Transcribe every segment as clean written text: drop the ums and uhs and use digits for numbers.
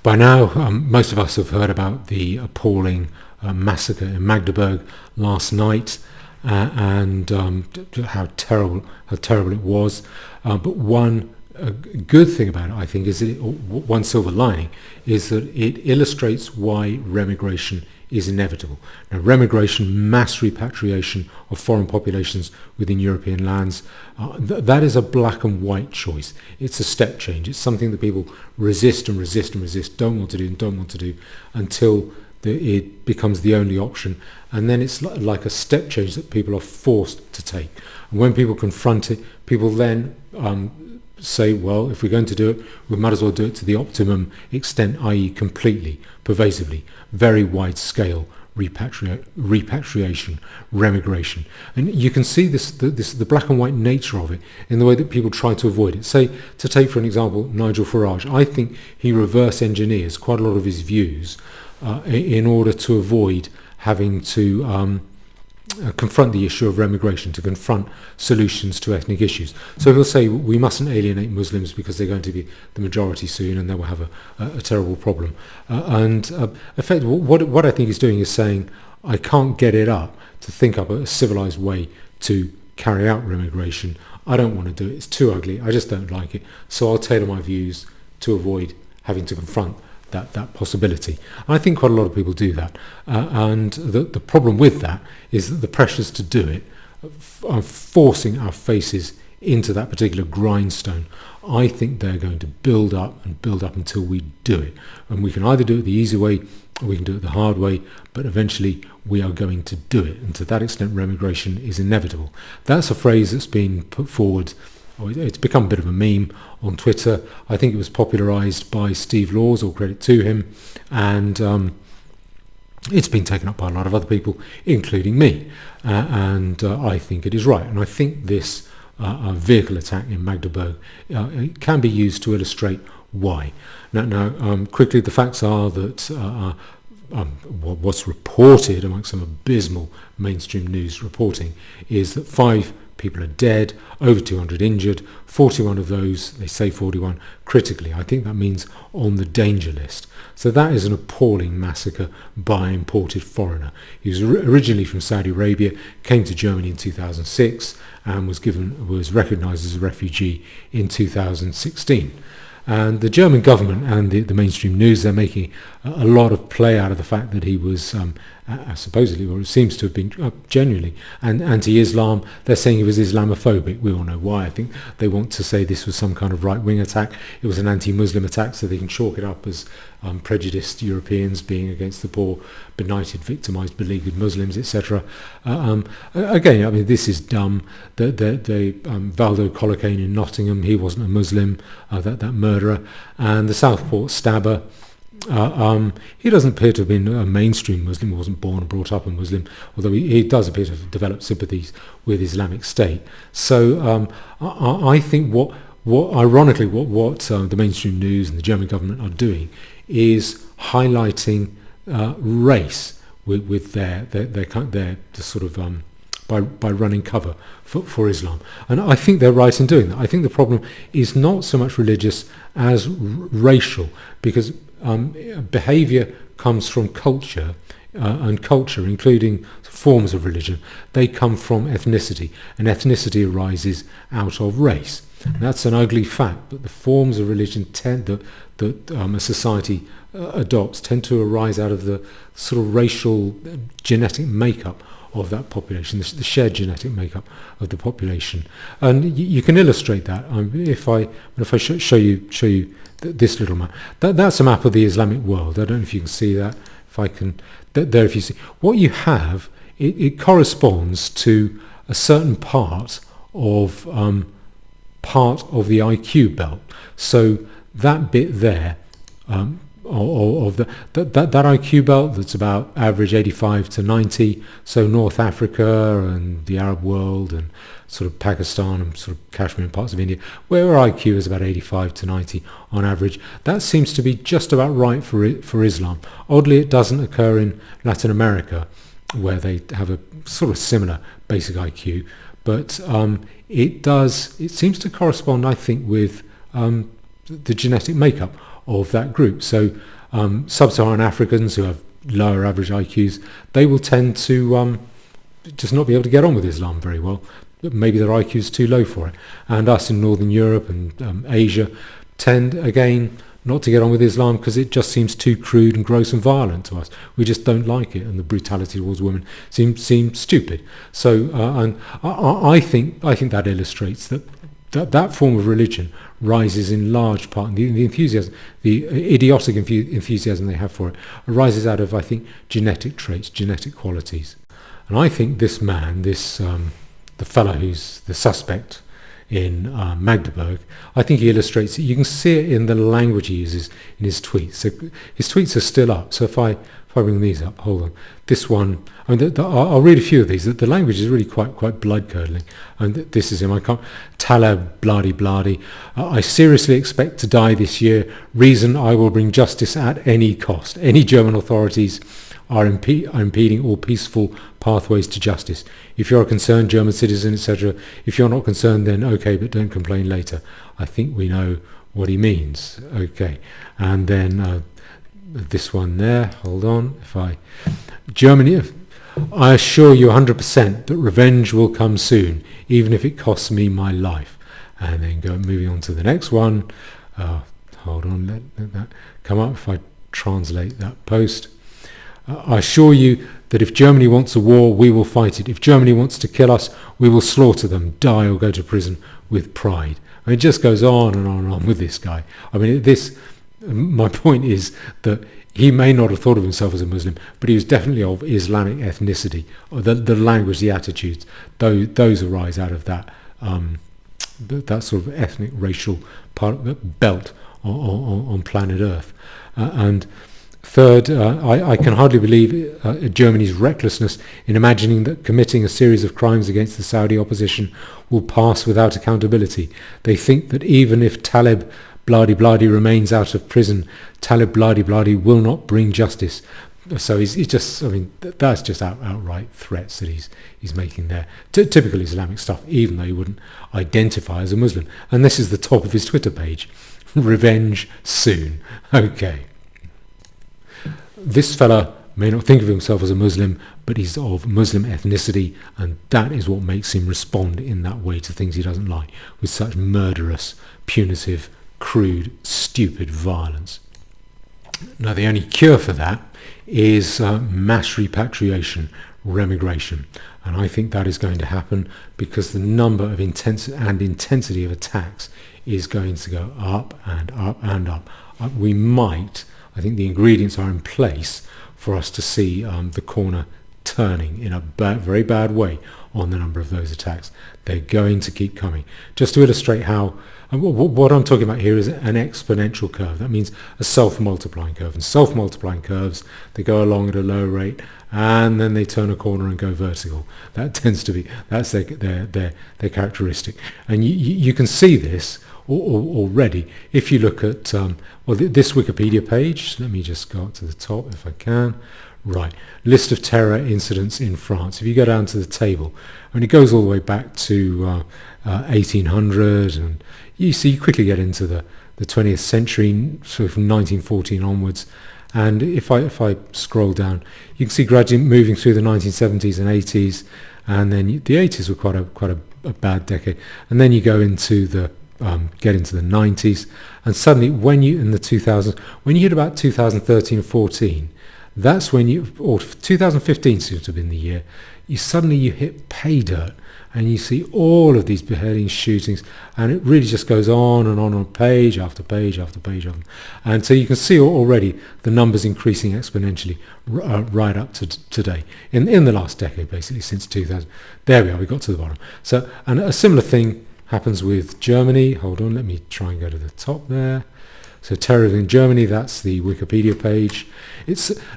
By now, most of us have heard about the appalling massacre in Magdeburg last night, and how terrible it was. But one good thing about it, I think, is one silver lining, is that it illustrates why remigration is inevitable. Now, remigration, mass repatriation of foreign populations within European lands, that is a black and white choice. It's a step change. It's something that people resist and resist and resist, don't want to do and don't want to do, until it becomes the only option. And then it's like a step change that people are forced to take. And when people confront it, people then say, well, if we're going to do it, we might as well do it to the optimum extent, i.e. completely, pervasively, very wide scale repatriation, remigration. And you can see the black and white nature of it in the way that people try to avoid it. Say, to take for an example, Nigel Farage, I think he reverse engineers quite a lot of his views in order to avoid having to confront the issue of remigration, to confront solutions to ethnic issues. So he'll say we mustn't alienate Muslims because they're going to be the majority soon and they will have a terrible problem. Effectively, what I think he's doing is saying, I can't get it up to think up a civilized way to carry out remigration. I don't want to do it. It's too ugly. I just don't like it. So I'll tailor my views to avoid having to confront that possibility. And I think quite a lot of people do that. And the problem with that is that the pressures to do it are forcing our faces into that particular grindstone. I think they're going to build up and build up until we do it. And we can either do it the easy way or we can do it the hard way, but eventually we are going to do it. And to that extent, remigration is inevitable. That's a phrase that's been put forward. It's become a bit of a meme on Twitter. I think it was popularised by Steve Laws, all credit to him, and it's been taken up by a lot of other people, including me, and I think it is right. And I think this vehicle attack in Magdeburg it can be used to illustrate why. Now, quickly, the facts are that what's reported amongst some abysmal mainstream news reporting is that 5 people are dead, over 200 injured, 41 of those, they say 41, critically. I think that means on the danger list. So that is an appalling massacre by an imported foreigner. He was originally from Saudi Arabia, came to Germany in 2006 and was recognised as a refugee in 2016. And the German government and the mainstream news, they're making a lot of play out of the fact that he was supposedly, or it seems to have been genuinely, and anti-Islam. They're saying he was Islamophobic. We all know why. I think they want to say this was some kind of right-wing attack. It was an anti-Muslim attack, so they can chalk it up as prejudiced Europeans being against the poor, benighted, victimised, beleaguered Muslims, etc. Again, I mean, this is dumb. Valdo Colocaine in Nottingham, he wasn't a Muslim, that murderer, and the Southport stabber. He doesn't appear to have been a mainstream Muslim. He wasn't born and brought up a Muslim, although he does appear to have developed sympathies with Islamic State. So I think what ironically what the mainstream news and the German government are doing is highlighting race with their sort of by running cover for Islam. And I think they're right in doing that. I think the problem is not so much religious as racial, because behaviour comes from culture, and culture, including forms of religion, they come from ethnicity, and ethnicity arises out of race. And that's an ugly fact, that the forms of religion that a society adopts tend to arise out of the sort of racial genetic makeup of that population, the shared genetic makeup of the population. And you can illustrate that. If I show you this little map, that's a map of the Islamic world. I don't know if you can see that. If I can, there, if you see what you have, it corresponds to a certain part of the IQ belt. So that bit there. Of that IQ belt that's about average 85 to 90, so North Africa and the Arab world and sort of Pakistan and sort of Kashmir and parts of India, where IQ is about 85 to 90 on average, that seems to be just about right for Islam. Oddly, it doesn't occur in Latin America, where they have a sort of similar basic IQ, but it seems to correspond, I think, with the genetic makeup of that group. So sub-Saharan Africans who have lower average IQs, they will tend to just not be able to get on with Islam very well. Maybe their IQ is too low for it. And us in Northern Europe and Asia tend, again, not to get on with Islam because it just seems too crude and gross and violent to us. We just don't like it, and the brutality towards women seems stupid. So, and I think that illustrates that form of religion rises in large part, and the enthusiasm, the idiotic enthusiasm they have for it, arises out of, I think, genetic traits, genetic qualities. And I think this man, the fellow who's the suspect in Magdeburg, I think he illustrates it. You can see it in the language he uses in his tweets. So his tweets are still up. So if I bring these up, hold on. This one, I mean, I'll read a few of these. The language is really quite blood-curdling. And this is him. I can't. Taleb, bloody. I seriously expect to die this year. Reason: I will bring justice at any cost. Any German authorities are impeding all peaceful pathways to justice. If you're a concerned German citizen, etc., if you're not concerned, then okay, but don't complain later. I think we know what he means. Okay, and then this one there. Hold on. Germany, I assure you 100% that revenge will come soon, even if it costs me my life. And then moving on to the next one. Hold on, let that come up. If I translate that post. I assure you that if Germany wants a war, we will fight it. If Germany wants to kill us, we will slaughter them, die or go to prison with pride. I mean, it just goes on and on and on with this guy. I mean, my point is that he may not have thought of himself as a Muslim, but he was definitely of Islamic ethnicity. The language, the attitudes, those arise out of that sort of ethnic, racial belt on planet Earth. And third, I can hardly believe Germany's recklessness in imagining that committing a series of crimes against the Saudi opposition will pass without accountability. They think that even if Taleb Bladi remains out of prison, Taleb Bladi will not bring justice. So he's just, I mean, that's just outright threats that he's making there. Typical Islamic stuff, even though he wouldn't identify as a Muslim. And this is the top of his Twitter page. Revenge soon. Okay. This fella may not think of himself as a Muslim, but he's of Muslim ethnicity, and that is what makes him respond in that way to things he doesn't like, with such murderous, punitive, crude, stupid violence. Now, the only cure for that is mass repatriation, remigration, and I think that is going to happen because the number of intensity of attacks is going to go up and up and up. I think the ingredients are in place for us to see the corner turning in a very bad way on the number of those attacks. They're going to keep coming. Just to illustrate how, what I'm talking about here is an exponential curve. That means a self-multiplying curve. And self-multiplying curves, they go along at a low rate and then they turn a corner and go vertical. That tends to be, that's their characteristic. And you can see this already if you look at this Wikipedia page. Let me just go up to the top if I can. Right, list of terror incidents in France. If you go down to the table, and it goes all the way back to 1800, and you quickly get into the 20th century, sort of from 1914 onwards. And if I scroll down, you can see gradually moving through the 1970s and 80s, and then the 80s were quite a bad decade, and then you go into get into the 90s, and suddenly when you in the 2000s, when you hit about 2013 or 14, that's when or 2015 seems to have been the year, you hit pay dirt, and you see all of these beheadings, shootings, and it really just goes on and on page after page after page after. And so you can see already the numbers increasing exponentially right up to today, in the last decade, basically, since 2000. There we are, we got to the bottom. So, and a similar thing happens with Germany. Hold on, let me try and go to the top there. So terrorism in Germany, that's the Wikipedia page.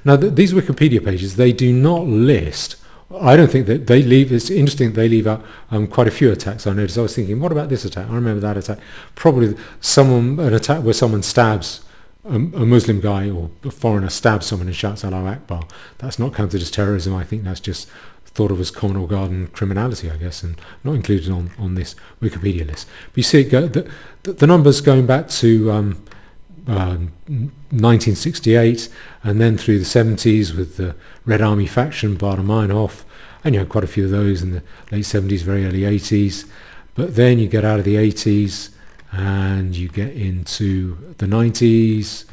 Now these Wikipedia pages, they do not list, I don't think that they leave, it's interesting that they leave out quite a few attacks. I noticed, I was thinking, what about this attack? I remember that attack. Probably an attack where someone stabs a Muslim guy, or a foreigner stabs someone and shouts Allahu Akbar. That's not counted as terrorism. I think that's just thought of as common or garden criminality, I guess, and not included on this Wikipedia list. But you see, the numbers going back to 1968, and then through the 70s with the Red Army faction, Baader-Meinhof, and you had quite a few of those in the late 70s, very early 80s. But then you get out of the 80s and you get into the 90s.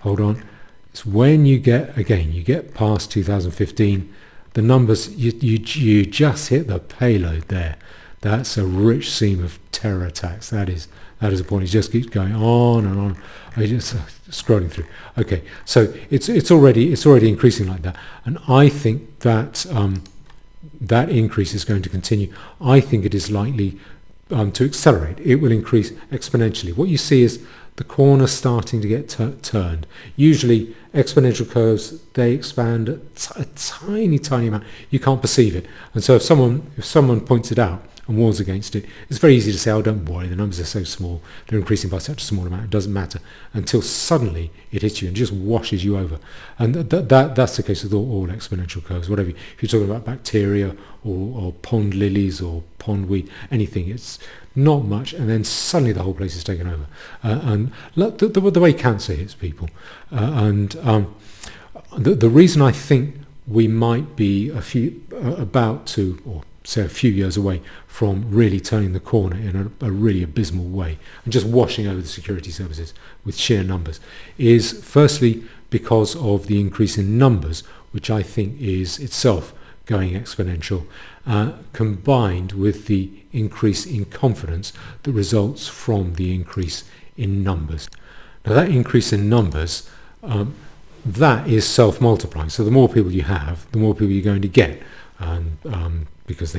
Hold on. It's when you get past 2015, the numbers, you just hit the payload there. That's a rich seam of terror attacks. That is the point. It just keeps going on and on. I just scrolling through. Okay, so it's already increasing like that, and I think that that increase is going to continue. I think it is likely to accelerate. It will increase exponentially. What you see is the corner starting to get turned. Usually exponential curves, they expand a tiny amount. You can't perceive it. And so if someone points it out and warns against it, it's very easy to say, oh, don't worry, the numbers are so small, they're increasing by such a small amount, it doesn't matter, until suddenly it hits you and just washes you over. And that's the case with all exponential curves, whatever. If you're talking about bacteria or pond lilies or pond weed, anything, it's not much, and then suddenly the whole place is taken over. And the way cancer hits people. The reason I think we might be a few years away from really turning the corner in a really abysmal way and just washing over the security services with sheer numbers is firstly because of the increase in numbers, which I think is itself going exponential, combined with the increase in confidence that results from the increase in numbers. Now that increase in numbers, that is self-multiplying. So the more people you have, the more people you're going to get. Because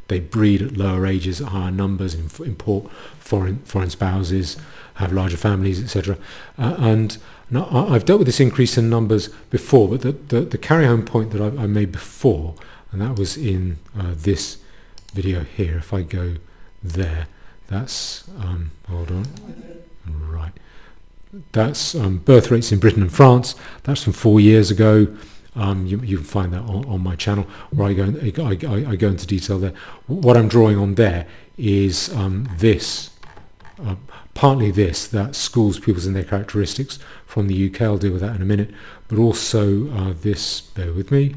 they breed at lower ages, at higher numbers, import foreign spouses, have larger families, etc. And now I've dealt with this increase in numbers before, but the carry-home point that I made before, and that was in this video here. If I go there, that's hold on, right. That's birth rates in Britain and France. That's from 4 years ago. You can find that on my channel, where I go into detail there. What I'm drawing on there is partly that schools, pupils and their characteristics from the UK. I'll deal with that in a minute. But also this, bear with me.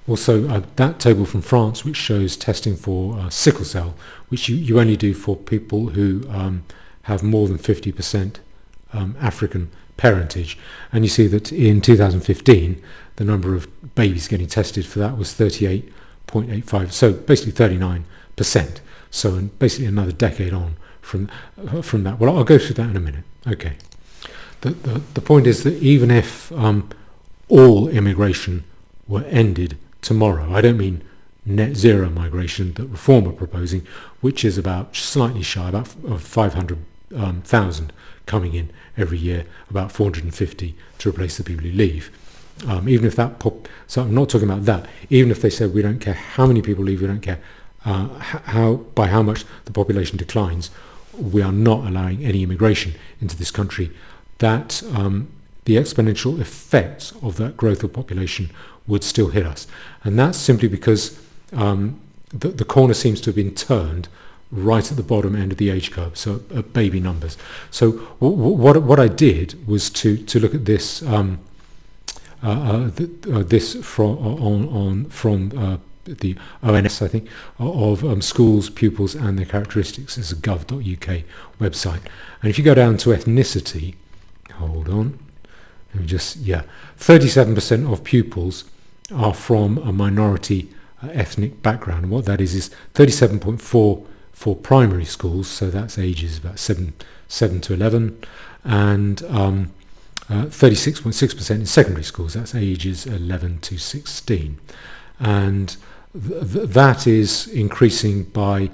Also that table from France, which shows testing for sickle cell, which you only do for people who have more than 50% African parentage, and you see that in 2015 the number of babies getting tested for that was 38.85, so basically 39%. So basically another decade on from that. Well, I'll go through that in a minute. Okay. The point is that even if all immigration were ended tomorrow, I don't mean net zero migration that Reform are proposing, which is about slightly shy, about 500,000 coming in every year, about 450 to replace the people who leave. Even if that so I'm not talking about that. Even if they said we don't care how many people leave, we don't care by how much the population declines, we are not allowing any immigration into this country. That the exponential effects of that growth of population would still hit us, and that's simply because the corner seems to have been turned right at the bottom end of the age curve, so at baby numbers. So what I did was to look at this this from the ONS, I think, of schools, pupils and their characteristics. It's a gov.uk website, and if you go down to ethnicity, hold on, let me just 37% of pupils are from a minority ethnic background, and what that is 37.4 for primary schools, so that's ages about 7 to 11, and 36.6% in secondary schools, that's ages 11 to 16, and that is increasing by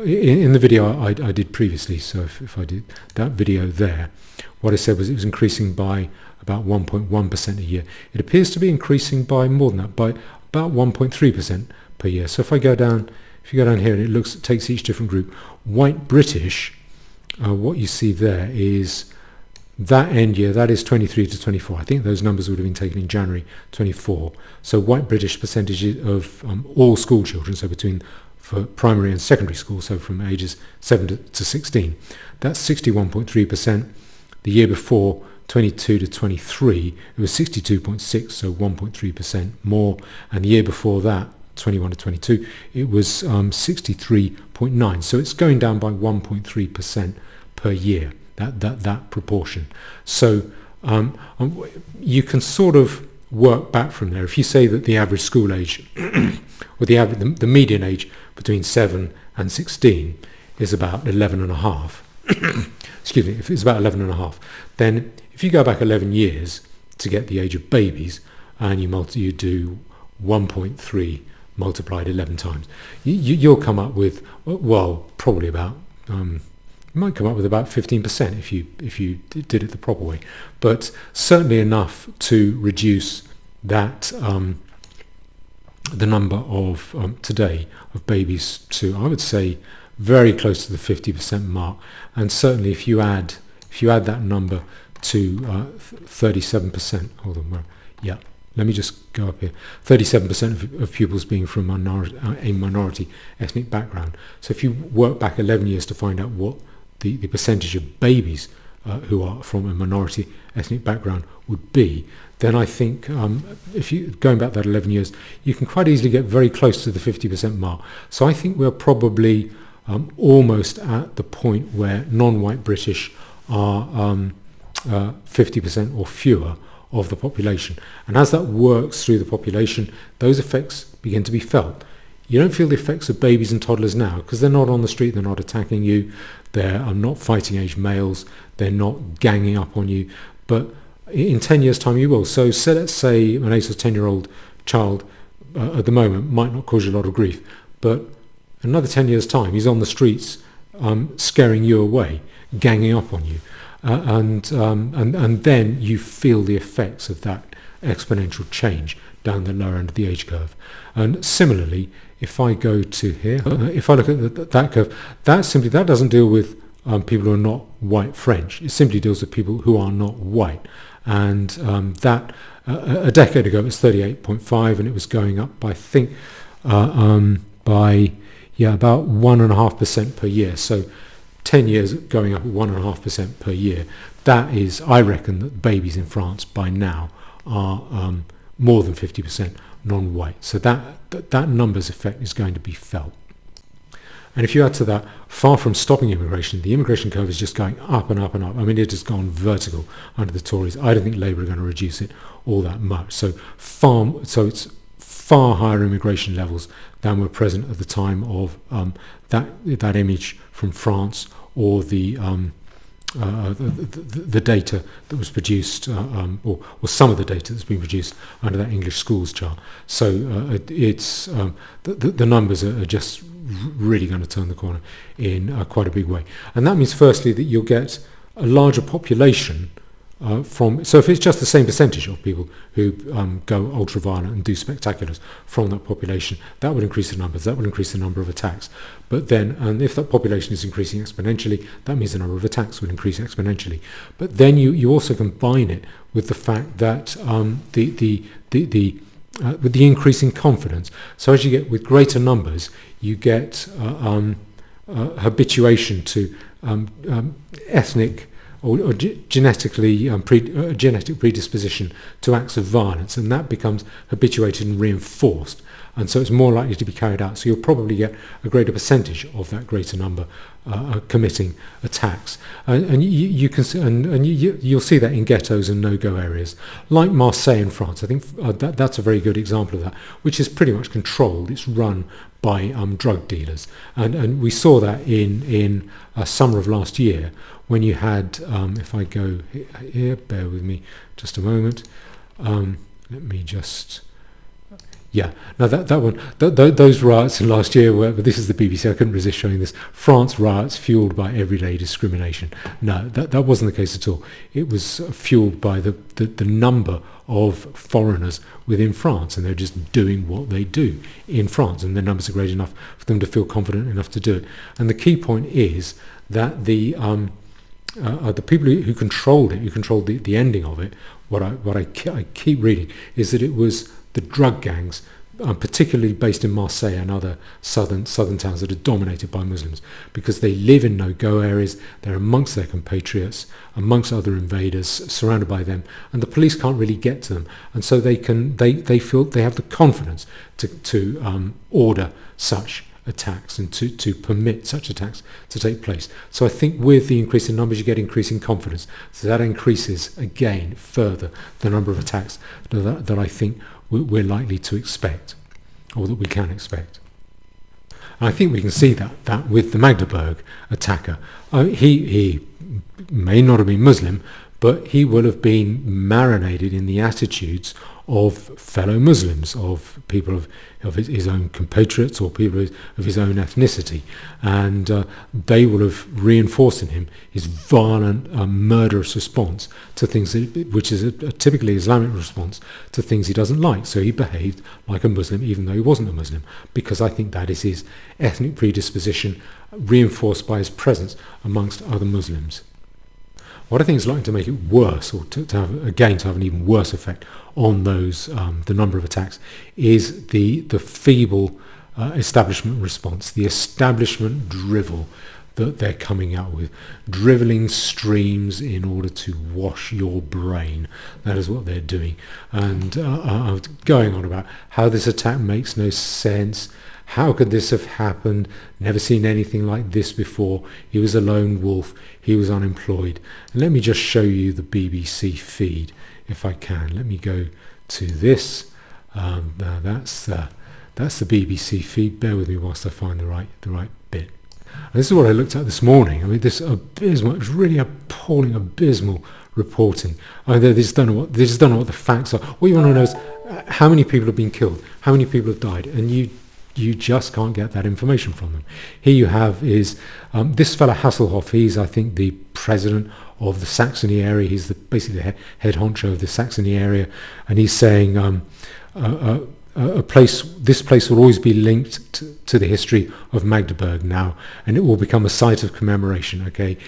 in the video I did previously. So if I did that video there, what I said was it was increasing by about 1.1% a year. It appears to be increasing by more than that, by about 1.3% per year. So if you go down here and it takes each different group, white British, what you see there is that end year, that is 23 to 24. I think those numbers would have been taken in January 24. So white British percentage of all school children, so for primary and secondary school, so from ages 7 to 16, that's 61.3%. The year before, 22 to 23, it was 62.6, so 1.3% more. And the year before that, 21 to 22, it was 63.9. So it's going down by 1.3% per year, that proportion. So you can sort of work back from there. If you say that the average school age, or the median age between 7 and 16 is about 11 and a half, excuse me, if it's about 11 and a half, then if you go back 11 years to get the age of babies, and you do 1.3 multiplied 11 times, you'll come up with, well, probably about, you might come up with about 15% if you did it the proper way, but certainly enough to reduce that the number of today of babies to, I would say, very close to the 50% mark. And certainly if you add that number to 37%, hold on, yeah, let me just go up here, 37% of pupils being from a minority ethnic background. So if you work back 11 years to find out what the percentage of babies who are from a minority ethnic background would be, then I think if you going back that 11 years, you can quite easily get very close to the 50% mark. So I think we're probably almost at the point where non-white British are 50% or fewer of the population. And as that works through the population, those effects begin to be felt. You don't feel the effects of babies and toddlers now because they're not on the street, they're not attacking you, they're not fighting age males, they're not ganging up on you. But in 10 years' time you will. So let's say an 8 or 10-year-old child at the moment might not cause you a lot of grief, but another 10 years' time he's on the streets scaring you away, ganging up on you. And then you feel the effects of that exponential change down the lower end of the age curve. And similarly, if I go to here, if I look at that curve, that doesn't deal with people who are not white French. It simply deals with people who are not white. And that a decade ago it was 38.5, and it was going up by, I think, by about 1.5% per year. So 10 years going up at 1.5% per year. That is, I reckon, that babies in France by now are more than 50% non-white. So that numbers effect is going to be felt. And if you add to that, far from stopping immigration, the immigration curve is just going up and up and up. I mean, it has gone vertical under the Tories. I don't think Labour are going to reduce it all that much. So it's far higher immigration levels than were present at the time of that image from France, or the data that was produced, or some of the data that's been produced under that English schools chart. So it's the numbers are just really going to turn the corner in quite a big way. And that means, firstly, that you'll get a larger population so if it's just the same percentage of people who go ultra-violent and do spectaculars from that population, that would increase the numbers, that would increase the number of attacks. But then, and if that population is increasing exponentially, that means the number of attacks would increase exponentially. But then you also combine it with the fact that with the increasing confidence. So as you get with greater numbers, you get habituation to ethnic or genetic predisposition to acts of violence, and that becomes habituated and reinforced, and so it's more likely to be carried out. So you'll probably get a greater percentage of that greater number committing attacks, and you'll see that in ghettos and no-go areas like Marseille in France. I think that's a very good example of that, which is pretty much controlled. It's run by drug dealers, and we saw that in summer of last year when you had, if I go here, bear with me just a moment, let me just, yeah, now that one, those riots in last year were, but this is the BBC, I couldn't resist showing this, France riots fueled by everyday discrimination. No, that wasn't the case at all. It was fueled by the number of foreigners within France, and they're just doing what they do in France, and the numbers are great enough for them to feel confident enough to do it. And the key point is that the people who controlled it, who controlled the ending of it, what I keep reading, is that it was the drug gangs particularly based in Marseille and other southern towns that are dominated by Muslims, because they live in no-go areas. They're amongst their compatriots, amongst other invaders, surrounded by them, and the police can't really get to them, and so they feel they have the confidence to order such attacks and to permit such attacks to take place. So I think with the increase in numbers, you get increasing confidence. So that increases again further the number of attacks that I think we're likely to expect, or that we can expect. And I think we can see that with the Magdeburg attacker. He may not have been Muslim, but he will have been marinated in the attitudes of fellow Muslims, of people of his own compatriots, or people of his own ethnicity, and they will have reinforced in him his violent, murderous response to things which is a typically Islamic response to things he doesn't like. So he behaved like a Muslim even though he wasn't a Muslim, because I think that is his ethnic predisposition, reinforced by his presence amongst other Muslims. What I think is likely to make it worse, or to have an even worse effect on those the number of attacks, is the feeble establishment response, the establishment drivel that they're coming out with, drivelling streams in order to wash your brain. That is what they're doing, and going on about how this attack makes no sense. How could this have happened? Never seen anything like this before. He was a lone wolf. He was unemployed. And let me just show you the BBC feed, if I can. Let me go to this. Now that's the BBC feed. Bear with me whilst I find the right bit. And this is what I looked at this morning. I mean, this abysmal, it was really appalling, abysmal reporting. I mean, they just don't know what the facts are. What you want to know is how many people have been killed, how many people have died, and you just can't get that information from them. Here you have is this fella Hasselhoff. He's, I think, the president of the Saxony area. He's basically the head honcho of the Saxony area, and he's saying this place will always be linked to the history of Magdeburg now, and it will become a site of commemoration. Okay,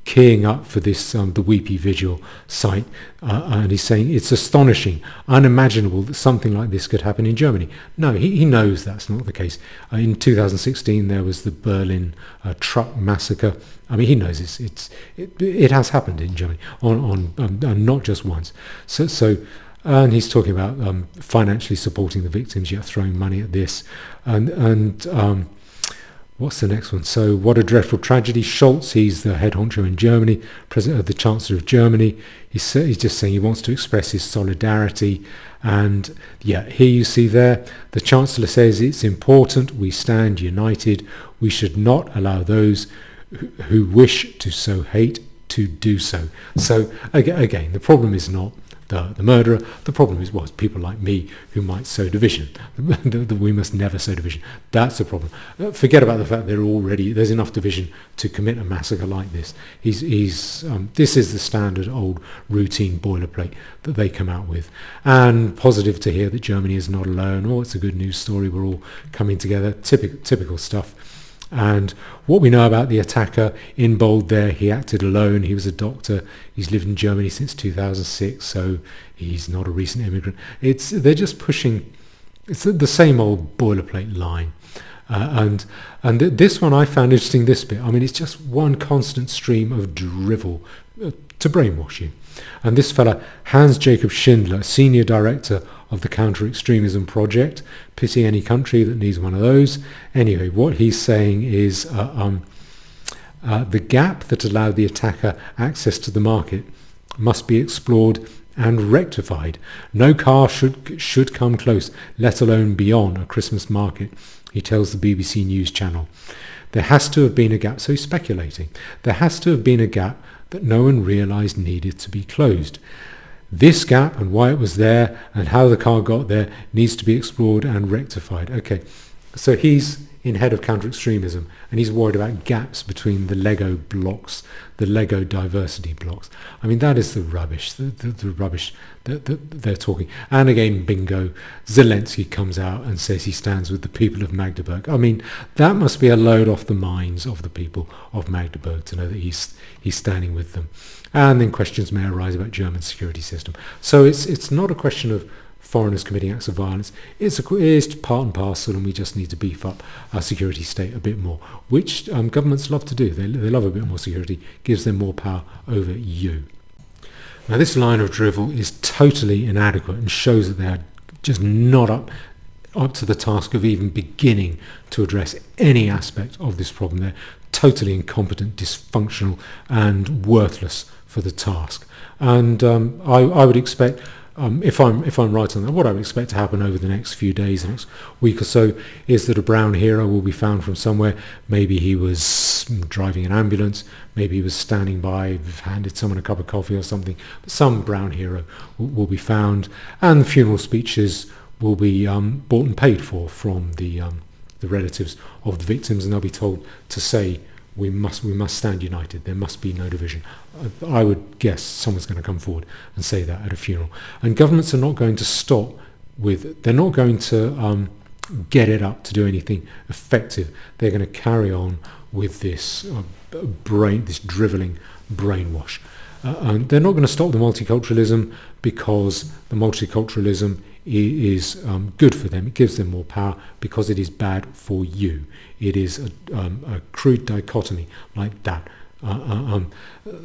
keying up for this the Weepy Vigil site, and he's saying it's astonishing, unimaginable that something like this could happen in Germany. No, he knows that's not the case. In 2016 there was the Berlin truck massacre. I mean, he knows it has happened in Germany on not just once. So and he's talking about financially supporting the victims, yet throwing money at this, and what's the next one? So, what a dreadful tragedy. Scholz, he's the head honcho in Germany, the Chancellor of Germany. He's just saying he wants to express his solidarity. And yeah, here you see there, the Chancellor says it's important we stand united. We should not allow those who wish to sow hate to do so. So again, the problem is not the murderer. The problem is people like me who might sow division. We must never sow division. That's the problem. Forget about the fact there's enough division to commit a massacre like this. This is the standard old routine boilerplate that they come out with. And positive to hear that Germany is not alone. Oh, it's a good news story. We're all coming together. Typical stuff. And what we know about the attacker, in bold there, he acted alone. He was a doctor. He's lived in Germany since 2006, so he's not a recent immigrant. They're just pushing. It's the same old boilerplate line. And this one I found interesting. This bit. I mean, it's just one constant stream of drivel to brainwash you. And this fella, Hans-Jacob Schindler, senior director of the Counter-Extremism Project. Pity any country that needs one of those. Anyway, what he's saying is the gap that allowed the attacker access to the market must be explored and rectified. No car should come close, let alone beyond a Christmas market, he tells the BBC News channel. There has to have been a gap, so he's speculating. There has to have been a gap that no one realised needed to be closed. This gap and why it was there and how the car got there needs to be explored and rectified. Okay, so he's in head of counter-extremism and he's worried about gaps between the Lego blocks, the Lego diversity blocks. I mean, that is the rubbish, the rubbish that they're talking. And again, bingo, Zelensky comes out and says he stands with the people of Magdeburg. I mean, that must be a load off the minds of the people of Magdeburg to know that he's standing with them. And then questions may arise about German security system. So it's not a question of foreigners committing acts of violence. It's part and parcel, and we just need to beef up our security state a bit more, which governments love to do. They love a bit more security, gives them more power over you. Now, this line of drivel is totally inadequate and shows that they are just not up to the task of even beginning to address any aspect of this problem. They're totally incompetent, dysfunctional, and worthless for the task. And I would expect, if I'm right on that, what I would expect to happen over the next few days, the next week or so, is that a brown hero will be found from somewhere. Maybe he was driving an ambulance, maybe he was standing by, handed someone a cup of coffee or something. But some brown hero will be found, and the funeral speeches will be bought and paid for from the relatives of the victims, and they'll be told to say, we must stand united. There must be no division. I would guess someone's going to come forward and say that at a funeral. And governments are not going to stop they're not going to get it up to do anything effective. They're going to carry on with this this drivelling brainwash. And they're not going to stop the multiculturalism, because the multiculturalism is good for them. It gives them more power, because it is bad for you. It is a crude dichotomy like that.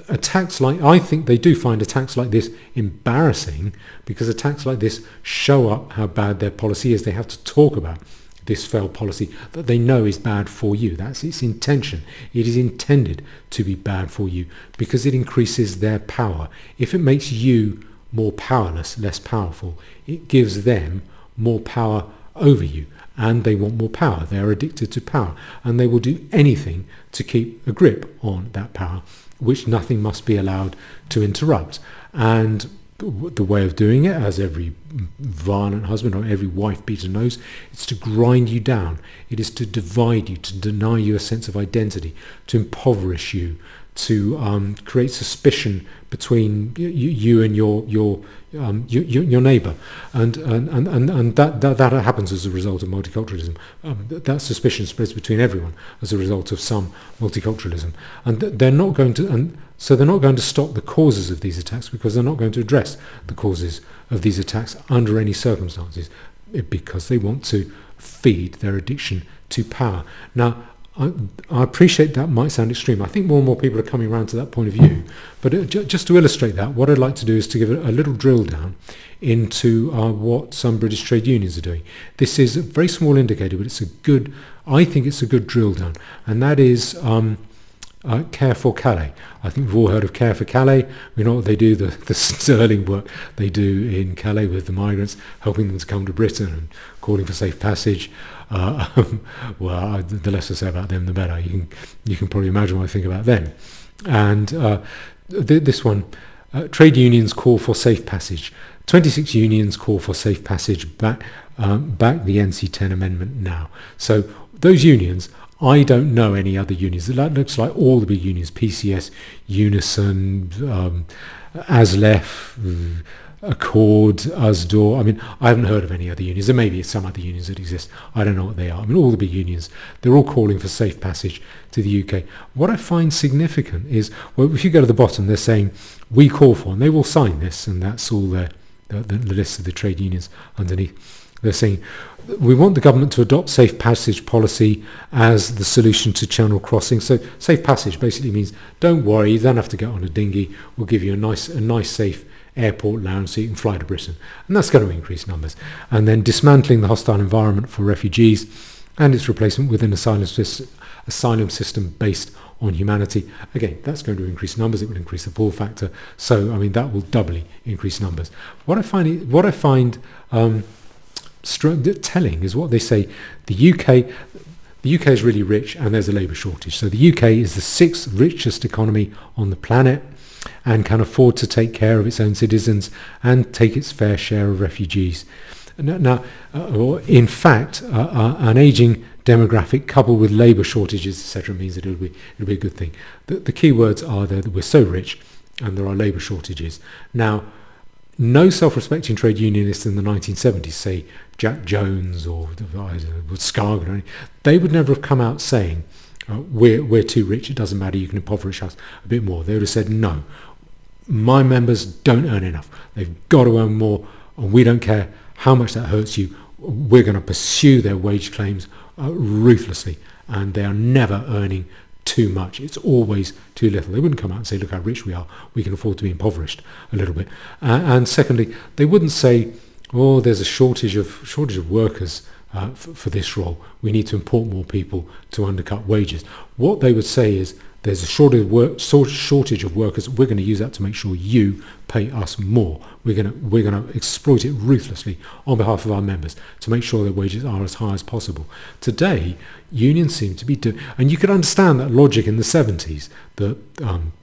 Attacks like, I think they do find attacks like this embarrassing, because attacks like this show up how bad their policy is. They have to talk about this failed policy that they know is bad for you. That's its intention. It is intended to be bad for you, because it increases their power. If it makes you more powerless, less powerful, it gives them more power over you, and they want more power. They are addicted to power, and they will do anything to keep a grip on that power, which nothing must be allowed to interrupt. And the way of doing it, as every violent husband or every wife beater knows, it's to grind you down. It is to divide you, to deny you a sense of identity, to impoverish you, to create suspicion between you and your neighbour, and that happens as a result of multiculturalism. That suspicion spreads between everyone as a result of some multiculturalism, and they're not going to stop the causes of these attacks, because they're not going to address the causes of these attacks under any circumstances, because they want to feed their addiction to power. Now, I appreciate that might sound extreme. I think more and more people are coming around to that point of view. But just to illustrate that, what I'd like to do is to give a little drill down into what some British trade unions are doing. This is a very small indicator, but I think it's a good drill down. And that is Care for Calais. I think we've all heard of Care for Calais. We know what they do, the sterling work they do in Calais with the migrants, helping them to come to Britain and calling for safe passage. Well, the less I say about them, the better. You can probably imagine what I think about them. And this one, trade unions call for safe passage. 26 unions call for safe passage. Back the NC10 amendment now. So those unions, I don't know any other unions. That looks like all the big unions: PCS, Unison, ASLEF, Accord, USDOR. I mean, I haven't heard of any other unions. There may be some other unions that exist. I don't know what they are. I mean, all the big unions, they're all calling for safe passage to the UK. What I find significant is, well, if you go to the bottom, they're saying, we call for, and they will sign this, and that's all the list of the trade unions underneath. They're saying, we want the government to adopt safe passage policy as the solution to channel crossing. So safe passage basically means, don't worry, you don't have to get on a dinghy. We'll give you a nice safe airport lounge so you can fly to Britain. And that's going to increase numbers. And then dismantling the hostile environment for refugees and its replacement with an asylum system based on humanity. Again, that's going to increase numbers. It will increase the pull factor. So, I mean, that will doubly increase numbers. What I find telling is what they say. The UK is really rich, and there's a labour shortage. So the UK is the 6th richest economy on the planet, and can afford to take care of its own citizens and take its fair share of refugees. Now, in fact, an ageing demographic coupled with labour shortages, etc., means that it'll be a good thing. The key words are there that we're so rich and there are labour shortages. Now, no self-respecting trade unionists in the 1970s, say Jack Jones or Scargill, they would never have come out saying, we're too rich, it doesn't matter, you can impoverish us a bit more. They would have said, no, my members don't earn enough. They've got to earn more, and we don't care how much that hurts you, we're going to pursue their wage claims ruthlessly, and they are never earning too much. It's always too little. They wouldn't come out and say, look how rich we are, we can afford to be impoverished a little bit. And secondly, they wouldn't say, oh, there's a shortage of workers for this role, we need to import more people to undercut wages. What they would say is, there's a shortage of workers, we're going to use that to make sure you pay us more. We're going to exploit it ruthlessly on behalf of our members to make sure their wages are as high as possible. Today, unions seem to be doing, and you could understand that logic in the 70s, that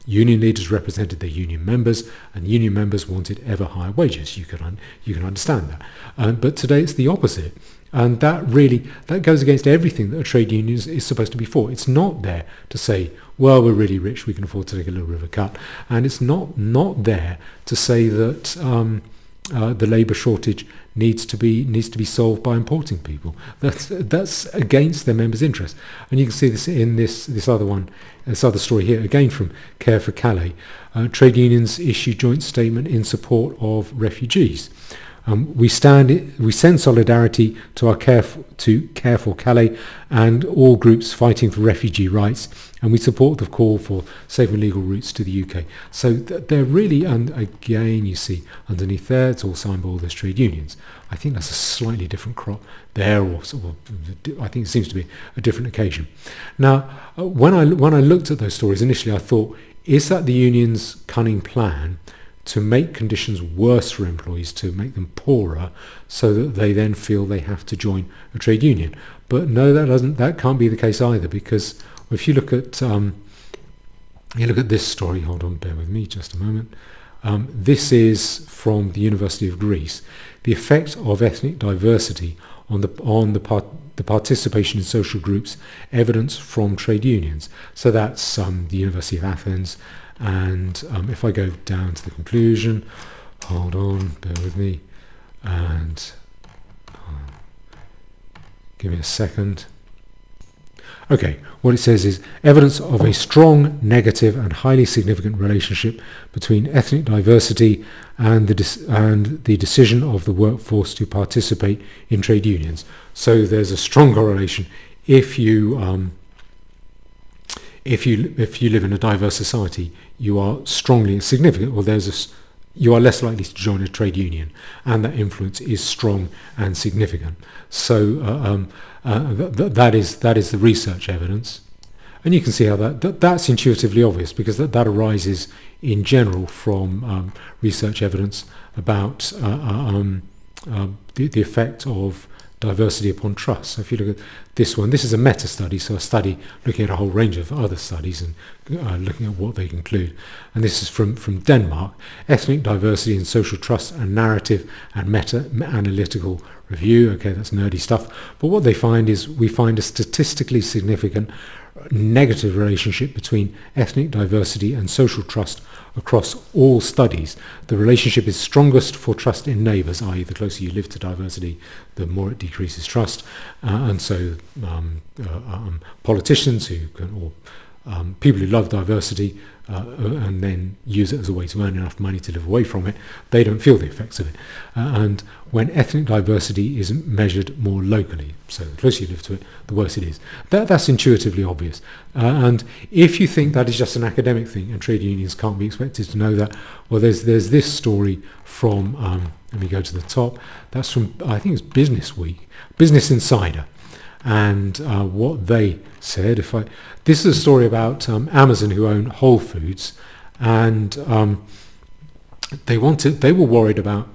union leaders represented their union members, and union members wanted ever higher wages. You can understand that. But today it's the opposite. And that goes against everything that a trade union is supposed to be for. It's not there to say, well, we're really rich, we can afford to take a little bit of a cut. And it's not there to say that the labour shortage needs to be solved by importing people. That's against their members' interest. And you can see this in this other story here, again from Care for Calais. Trade unions issue joint statement in support of refugees. We send solidarity to our Care for Calais and all groups fighting for refugee rights, and we support the call for safe and legal routes to the UK. So they're really, and again you see underneath there, it's all signed by all those trade unions. I think that's a slightly different crop there, or I think it seems to be a different occasion. Now, when I looked at those stories initially, I thought, is that the union's cunning plan to make conditions worse for employees, to make them poorer, so that they then feel they have to join a trade union? But no, that can't be the case either, because if you look at this story, hold on, bear with me just a moment. This is from the University of Greece. The effect of ethnic diversity on the participation in social groups, evidence from trade unions. So that's the University of Athens. And if I go down to the conclusion, hold on, bear with me, and give me a second. Okay, what it says is evidence of a strong, negative and highly significant relationship between ethnic diversity and the decision of the workforce to participate in trade unions. So there's a strong correlation. If you live in a diverse society, you are strongly significant, or you are less likely to join a trade union, and that influence is strong and significant. So that is the research evidence, and you can see how that's intuitively obvious, because that arises in general from research evidence about the effect of diversity upon trust. So if you look at this one, this is a meta-study, so a study looking at a whole range of other studies and looking at what they conclude. And this is from Denmark. Ethnic diversity in social trust and narrative and meta-analytical review. Okay, that's nerdy stuff. But what they find is, we find a statistically significant negative relationship between ethnic diversity and social trust across all studies. The relationship is strongest for trust in neighbours, i.e. the closer you live to diversity, the more it decreases trust. And so politicians or people who love diversity and then use it as a way to earn enough money to live away from it, they don't feel the effects of it. And when ethnic diversity is measured more locally, so the closer you live to it, the worse it is. That's intuitively obvious. And if you think that is just an academic thing and trade unions can't be expected to know that, well, there's this story from, let me go to the top, that's from, I think it's Business Week, Business Insider. And what they said, this is a story about Amazon, who own Whole Foods, and they were worried about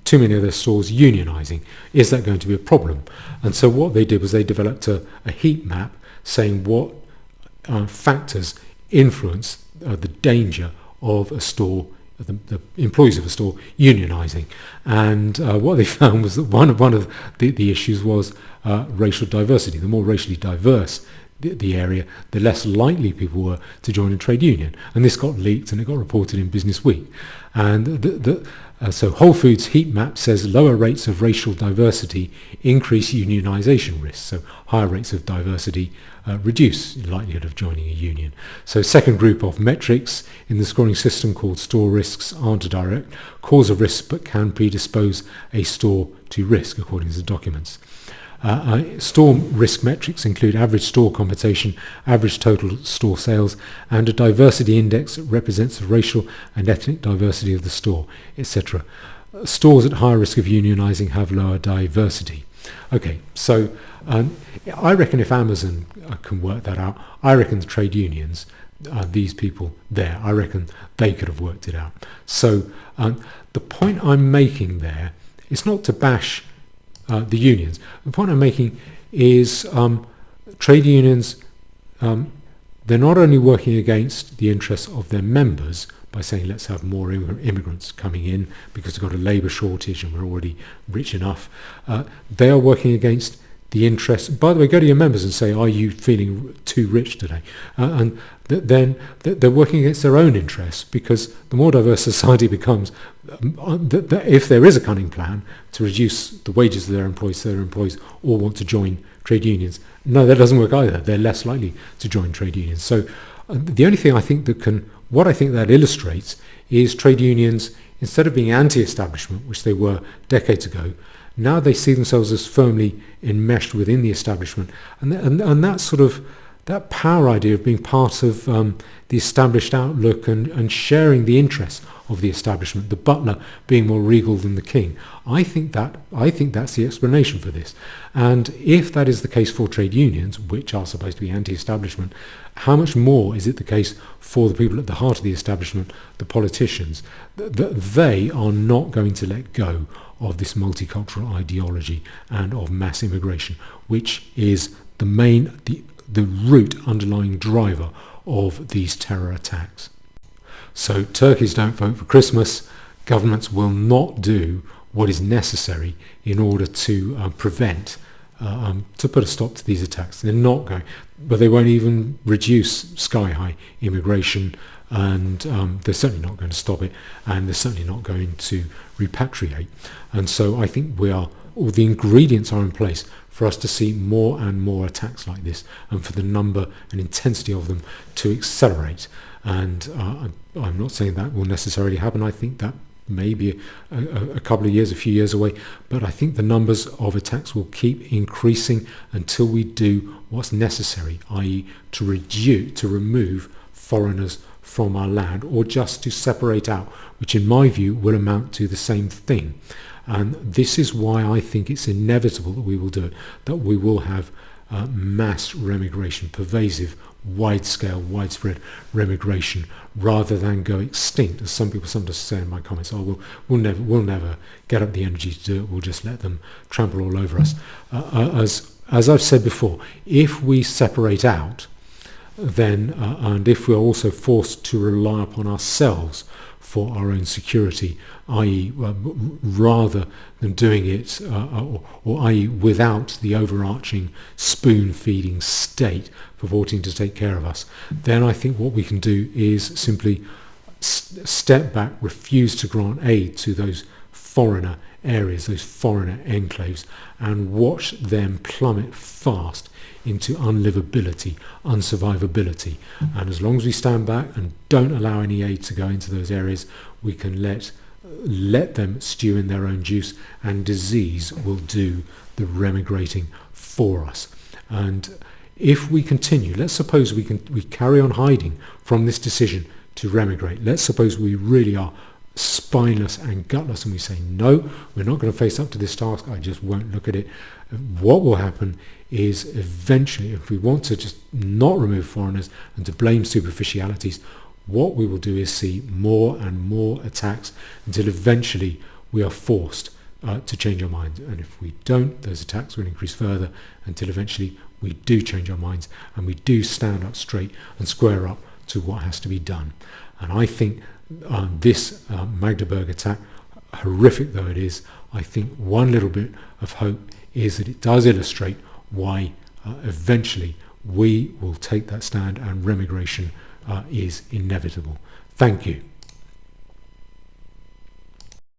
too many of their stores unionizing. Is that going to be a problem? And so what they did was they developed a heat map saying what factors influence the danger of a store, the employees of a store unionizing. And what they found was that one of the issues was racial diversity. The more racially diverse the area, the less likely people were to join a trade union. And this got leaked and it got reported in Business Week. And so Whole Foods heat map says lower rates of racial diversity increase unionisation risks. So higher rates of diversity reduce likelihood of joining a union. So second group of metrics in the scoring system called store risks aren't a direct cause of risk but can predispose a store to risk according to the documents. Store risk metrics include average store compensation, average total store sales, and a diversity index that represents the racial and ethnic diversity of the store, etc. Stores at higher risk of unionising have lower diversity. Okay, so I reckon if Amazon can work that out, I reckon the trade unions, these people there, I reckon they could have worked it out. So the point I'm making there is not to bash the unions. The point I'm making is trade unions, they're not only working against the interests of their members by saying let's have more immigrants coming in because we've got a labour shortage and we're already rich enough. They are working against the interests. By the way, go to your members and say, are you feeling too rich today? And then they're working against their own interests, because the more diverse society becomes, if there is a cunning plan to reduce the wages of their employees so their employees all want to join trade unions, no, that doesn't work either. They're less likely to join trade unions. So the only thing I think what I think that illustrates is trade unions, instead of being anti-establishment, which they were decades ago, now they see themselves as firmly enmeshed within the establishment, and that sort of that power idea of being part of the established outlook and sharing the interests of the establishment, the butler being more regal than the king. I think that's the explanation for this. And if that is the case for trade unions, which are supposed to be anti-establishment, how much more is it the case for the people at the heart of the establishment, the politicians, that they are not going to let go of this multicultural ideology and of mass immigration, which is the root underlying driver of these terror attacks. So turkeys don't vote for Christmas. Governments will not do what is necessary in order to prevent, to put a stop to these attacks. They're not going, but they won't even reduce sky-high immigration, and they're certainly not going to stop it, and they're certainly not going to repatriate. And so I think all the ingredients are in place for us to see more and more attacks like this, and for the number and intensity of them to accelerate. And I'm not saying that will necessarily happen. I think that may be a couple of years, a few years away, but I think the numbers of attacks will keep increasing until we do what's necessary, i.e. to remove foreigners from our land, or just to separate out, which in my view will amount to the same thing. And this is why I think it's inevitable that we will do it, that we will have mass remigration, pervasive, wide-scale, widespread remigration, rather than go extinct, as some people sometimes say in my comments. Oh, we'll never get up the energy to do it. We'll just let them trample all over us. As I've said before, if we separate out, then and if we're also forced to rely upon ourselves for our own security, i.e. rather than doing it, or i.e. without the overarching spoon-feeding state purporting to take care of us, then I think what we can do is simply step back, refuse to grant aid to those foreigner areas, those foreigner enclaves, and watch them plummet fast into unlivability, unsurvivability. And as long as we stand back and don't allow any aid to go into those areas, we can let them stew in their own juice, and disease will do the remigrating for us. And if we continue, let's suppose we carry on hiding from this decision to remigrate. Let's suppose we really are spineless and gutless and we say, no, we're not going to face up to this task, I just won't look at it. What will happen is eventually, if we want to just not remove foreigners and to blame superficialities, what we will do is see more and more attacks until eventually we are forced to change our minds. And if we don't, those attacks will increase further until eventually we do change our minds and we do stand up straight and square up to what has to be done. And I think this Magdeburg attack, horrific though it is, I think one little bit of hope is that it does illustrate why eventually we will take that stand, and remigration is inevitable. Thank you.